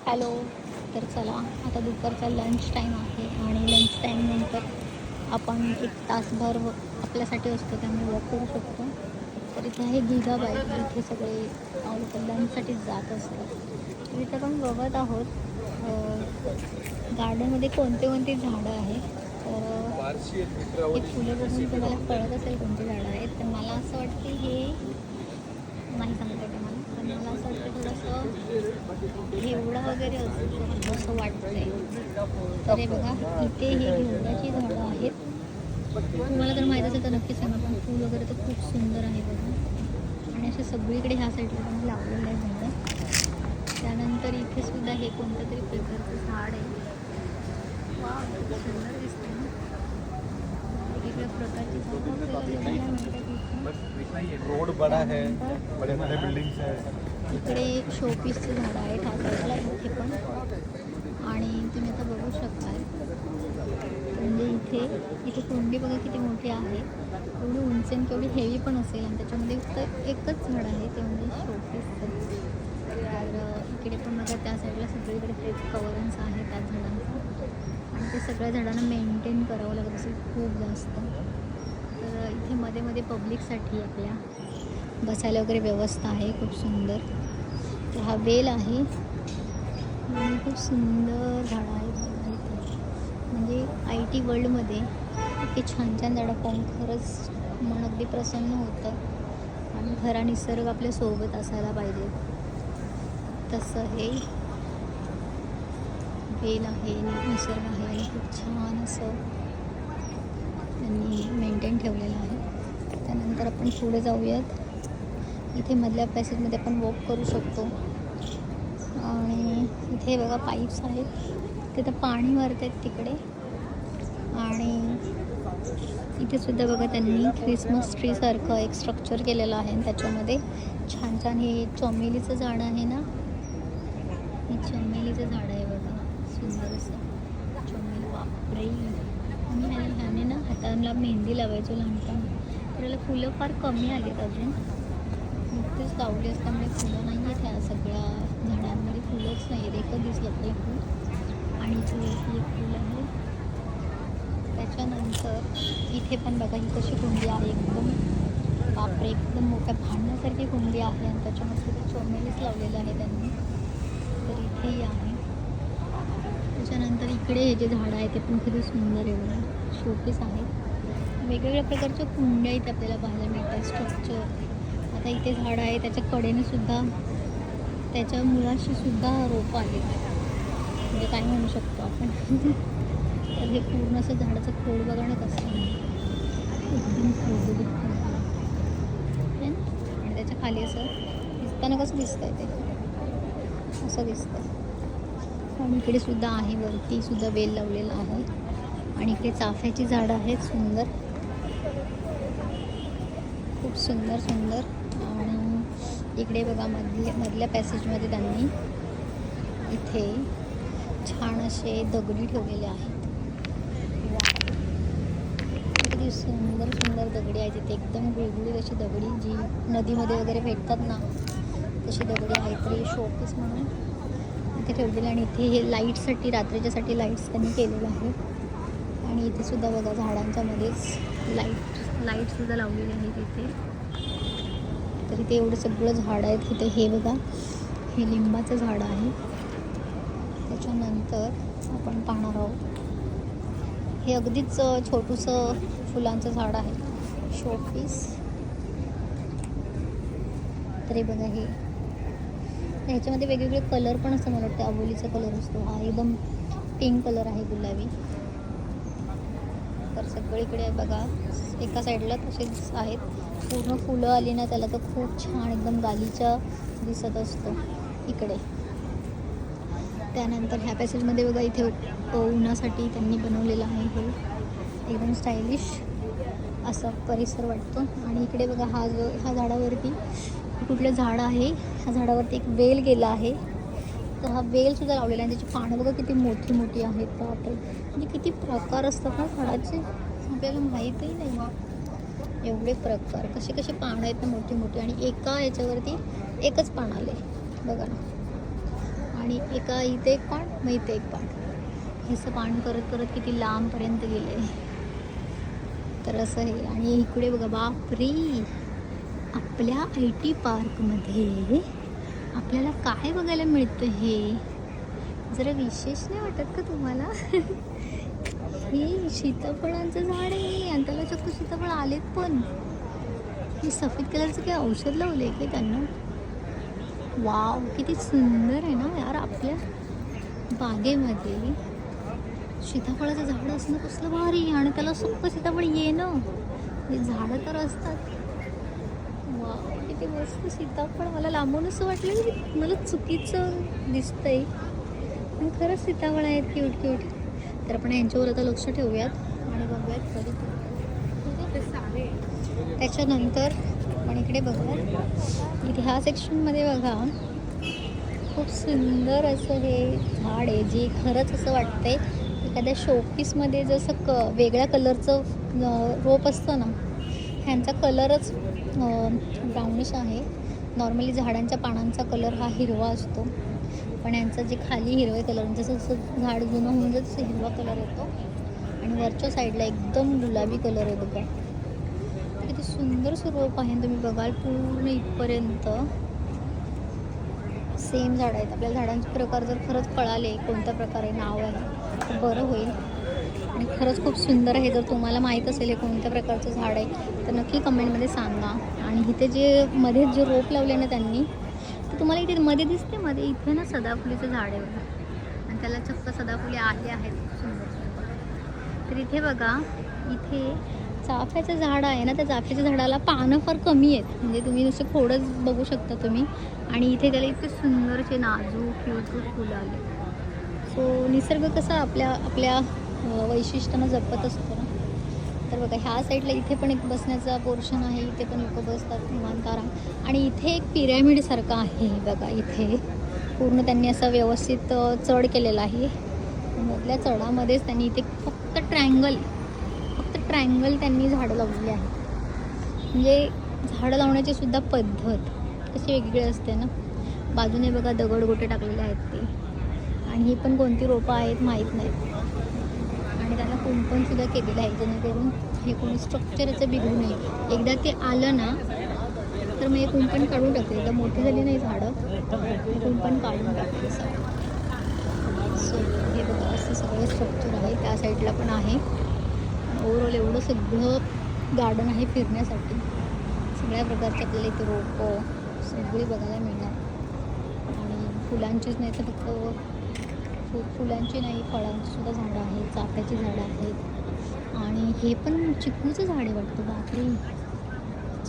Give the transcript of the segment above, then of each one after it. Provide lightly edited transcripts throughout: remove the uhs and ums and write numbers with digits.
Hello. तर चला, आता दुपारचा लंच टाईम आहे आणि लंच टाईमनंतर आपण एक तासभर आपल्यासाठी असतो, त्यामुळे वॉक करू शकतो. तर इथे आहे गिगाबाई, इथे सगळे लोक लंचसाठी जात असतात. तर इथे आपण बघत आहोत गार्डनमध्ये कोणते कोणती झाडं आहेत. तर हे फुलं बघून तुम्हाला कळत असेल कोणती झाडं आहेत. तर मला असं वाटतं हे नाही सांगता येते मला, पण मला असं वाटतं थोडंसं घेवडा वगैरे असं असं वाटतंय. तर हे बघा, इथे हे घेवड्याची झाडं आहेत. तुम्हाला जर माहीत असेल तर नक्की सांगा. पण फूल वगैरे तर खूप सुंदर आहे बघा, आणि असे सगळीकडे ह्या साईडला त्यांनी लावलेलं आहे झाडं. त्यानंतर इथे सुद्धा हे कोणतं तरी प्रकारचं झाड आहे. वा, खूप सुंदर दिसतं ना. वेगवेगळ्या प्रकारची झाडं आपल्याला बघायला मिळतात इथे. रोड बड़ा है, बड़े बड़े बिल्डिंग्स है. इकडे शोपीसचे झाडं आहेत हा साईडला, इथे पण. आणि तुम्ही आता बघू शकताय, म्हणजे इथे कुंडी बघा किती मोठी आहे. एवढी उंच आणि केवढी हेवी पण असेल, आणि त्याच्यामध्ये फक्त एकच झाड आहे ते म्हणजे शोपीसचं. तर इकडे पण बघा त्या साईडला सगळीकडे तेच कव्हरन्स आहे त्या झाडांचं, आणि ते सगळ्या झाडांना मेंटेन करावं लागत असेल खूप जास्त. तर इथे मध्ये मध्ये पब्लिकसाठी आपल्या बसायला वगैरे व्यवस्था आहे खूप सुंदर. तर हा वेल आहे आणि खूप सुंदर झाडं आहेत बघा इथे. म्हणजे IT वर्ल्डमध्ये इतके छान छान झाडं पाहून खरंच मन अगदी प्रसन्न होतं. आणि खरा निसर्ग आपल्या सोबत असायला पाहिजे. तसं हे वेल आहे, निसर्ग आहे, आणि खूप छान असं त्यांनी मेंटेन ठेवलेलं आहे. त्यानंतर आपण पुढे जाऊयात. इथे मधल्या पॅसेजमध्ये आपण वॉक करू शकतो. आणि इथे बघा पाईप्स आहेत, तिथं पाणी भरत आहेत तिकडे. आणि इथे सुद्धा बघा त्यांनी ख्रिसमस ट्रीसारखं एक स्ट्रक्चर केलेलं आहे, आणि त्याच्यामध्ये छान छान हे चमेलीचं झाड आहे ना, हे चमेलीचं झाड आहे बघा, सुंदर असं चमेली. बापरे, आणि ह्याने ना हाताला मेहंदी लावायचो लहानपणी. तर याला फुलं फार कमी आलीत अजून, नुकतीच लावली असल्यामुळे फुलं नाही आहेत. ह्या सगळ्या झाडांमध्ये फुलंच नाही आहेत, एकच दिसलं आपलं फूल, आणि इथे एक फूल आहे. त्याच्यानंतर इथे पण बघा ही कशी कुंडी आहे, एकदम बापरे, एकदम मोठ्या भांडण्यासारखी कुंडी आहे, आणि त्याच्यामध्ये ते चोमेलीच लावलेलं आहे त्यांनी. तर इथेही आहे. त्याच्यानंतर इकडे हे जे झाडं आहे ते पण किती सुंदर आहे बघा, शोपीस आहे. वेगवेगळ्या प्रकारच्या कुंड्या इथे आपल्याला पाहायला मिळतात, स्ट्रक्चर. आता इथे झाड आहे, त्याच्या कडेने सुद्धा, त्याच्या मुळाशी सुद्धा रोपं आली, म्हणजे काय म्हणू शकतो आपण. तर हे पूर्ण असं झाडाचं खोड बघा ना कसं आहे, एकदम खोड दिसतं आहे ना. आणि त्याच्या खाली असं दिसताना कसं दिसतंय ते, असं दिसतं. आणि इकडे सुद्धा आहे, वरती सुद्धा वेल लावलेला आहे. आणि इकडे चाफ्याची झाडं आहेत सुंदर, खूप सुंदर सुंदर. आणि इकडे बघा मधल्या पॅसेजमध्ये त्यांनी इथे छान असे दगडी ठेवलेले आहेत. किती सुंदर सुंदर दगडी आहेत तिथे, एकदम गुळगुळीत अशी दगडी, जी नदीमध्ये वगैरे भेटतात ना, तशी दगडी आहेत. तरी शोपीस म्हणून इथे ठेवलेलं. आणि इथे हे लाईटसाठी, रात्रीच्यासाठी लाईट्स त्यांनी केलेलं आहे. आणि इथे सुद्धा बघा झाडांच्या मध्येच लाईटसुद्धा लावलेली आहेत इथे. तर इथे एवढं सगळं झाडं आहेत इथे. हे बघा, हे लिंबाचं झाड आहे. त्याच्यानंतर आपण पाहणार आहोत, हे अगदीच छोटूसं फुलांचं झाड आहे, शोपीस. तरी बघा, हे ह्याच्यामध्ये वेगवेगळे कलर पण असतं, मला वाटतं अबोलीचा कलर असतो हा, एकदम पिंक कलर आहे, गुलाबी. तर सगळीकडे बघा एका साईडला तसेच आहेत. पूर्ण फुलं आली ना त्याला तर खूप छान एकदम गालीचा दिसत असतो इकडे. त्यानंतर ह्या पॅसेजमध्ये बघा इथे उन्हासाठी त्यांनी बनवलेलं आहे, हे एकदम स्टायलिश असा परिसर वाटतो. आणि इकडे बघा ह्या झाडावरती कुठलं झाड आहे, ह्या झाडावरती एक वेल गेला आहे. तर हा वेलसुद्धा लावलेला आहे, त्याची पानं बघा किती मोठी मोठी आहेत. बापरे, म्हणजे किती प्रकार असतात ना झाडाचे, आपल्याला माहीतही नाही एवढे प्रकार. कसे कसे पानं आहेत ना मोठी मोठी, आणि एका ह्याच्यावरती एकच पान आले बघा ना. आणि एका इथे एक पान, मग इथे एक पान, हे असं पान करत करत किती लांबपर्यंत गेले. तर असं हे. आणि इकडे बघा, बापरे, आपल्या IT पार्कमध्ये आपल्याला काय बघायला मिळतं हे जरा विशेष नाही वाटत का तुम्हाला? हे सीताफळांचं झाड आहे आणि त्याला चक्क सीताफळ आलेत पण. हे सफेद कलरचं काही औषध लावलं आहे की त्यांना. वाव, किती सुंदर आहे ना यार. आपल्या बागेमध्ये सीताफळाचं झाड असणं कसलं भारी. आणि त्याला सुक्क सीताफळ येणं, हे झाडं तर असतात. वाव, किती मस्त सीताफळ. मला लांबून असं वाटलं की मला चुकीचं दिसतंय, पण खरंच सीताफळ आहेत क्यूट क्यूट. तर आपण यांच्यावर आता लक्ष ठेवूयात आणि बघूयात कधी. त्याच्यानंतर आपण इकडे बघूया, इथे ह्या सेक्शनमध्ये बघा, खूप सुंदर असं हे झाड आहे, जे खरंच असं वाटतंय एखाद्या शोपीसमध्ये जसं वेगळ्या कलरचं रोप असतं ना, ह्यांचा कलरच ब्राउनिश आहे. नॉर्मली झाडांच्या पानांचा कलर हा हिरवा असतो, पण यांचं जे खाली हिरवे कलर, जसं जसं झाड जुनं होऊन जसं हिरवा कलर येतो आणि वरच्या साईडला एकदम गुलाबी कलर आहे बघा. किती सुंदर रोप आहे. तुम्ही बघाल पूर्ण इथपर्यंत सेम झाड आहेत. आपल्याला झाडांचे प्रकार जर खरंच कळाले कोणत्या प्रकारे नाव आहे तर बरं होईल. आणि खरंच खूप सुंदर आहे. जर तुम्हाला माहीत असेल हे कोणत्या प्रकारचं झाड आहे तर नक्की कमेंटमध्ये सांगा. आणि इथे जे मध्ये जे रोप लावले ना त्यांनी, तर तुम्हाला इथे मध्ये दिसते, मध्ये इथे ना सदाफुलीचं झाड आहे बघा, आणि त्याला चक्क सदाफुले आले आहेत. खूप सुंदर. तर इथे बघा, इथे चाफ्याचं झाड आहे ना, त्या चाफ्याच्या झाडाला पानं फार कमी आहेत, म्हणजे तुम्ही नुसते खोडच बघू शकता तुम्ही. आणि इथे त्याला इतके सुंदरचे नाजूक क्यूट फुलं आले. सो निसर्ग कसा आपल्या वैशिष्ट्यांना जपत असतो ना. तर बघा, ह्या साईडला इथे पण एक बसण्याचा पोर्शन आहे, इथे पण लोक बसतात निवांत आराम. आणि इथे एक पिरॅमिडसारखं आहे बघा. इथे पूर्ण त्यांनी असं व्यवस्थित चढ केलेला आहे. मधल्या चढामध्येच त्यांनी इथे फक्त ट्रायंगल त्यांनी झाडं लावलेली आहेत. म्हणजे झाडं लावण्याची सुद्धा पद्धत कशी वेगळी असते ना. बाजूने बघा दगडगोटे टाकलेले आहेत ते, आणि ही पण कोणती रोपं आहेत माहीत नाहीत. आणि त्यांना कुंपणसुद्धा केलेलं आहे, जेणेकरून हे कोणी स्ट्रक्चरचं बिघडू नये. एकदा ते आलं ना तर मग हे कुंपण काढून टाकते. एकदा मोठी झाली नाही झाडं, हे कुंपण काढून टाकते सगळं. सो हे बघा, असं सगळं स्ट्रक्चर आहे. त्या साईडला पण आहे. ओव्हरऑल एवढं सगळं गार्डन आहे फिरण्यासाठी. सगळ्या प्रकारचे आपल्याला इथे रोपं सगळी बघायला मिळणार. आणि फुलांचीच नाही तर फक्त फुलांची नाही, फळांची सुद्धा झाडं आहेत, चाफ्याची झाडं आहेत. आणि हे पण चिकूचं झाड आहे वाटतं. बापरे,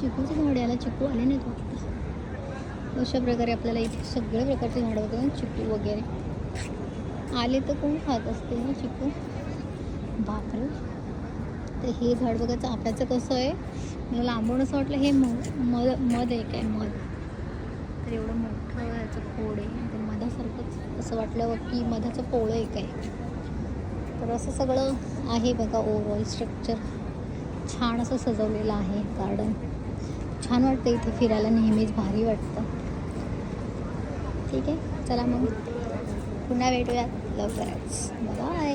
चिकूचं झाड, याला चिकू आले नाहीत वाटतं. अशा प्रकारे आपल्याला इथे सगळ्या प्रकारचे झाडं होते. चिकू वगैरे आले तर कोण खात असते ना चिकू. बापरे. तर हे झाड बघा, चाफ्याचं कसं आहे, मला लांबून असं वाटलं हे मध आहे काय, मध. तर एवढं मोठं याचं खोड आहे, तर मधासारखंच असं वाटलं की मधाचं पोळं आहे काय. तर असं सगळं आहे बघा. ओव्हरऑल स्ट्रक्चर छान असं सजवलेलं आहे गार्डन. छान वाटतं इथे फिरायला, नेहमीच भारी वाटतं. ठीक आहे, चला मग पुन्हा भेटूयात लवकरच. बाय.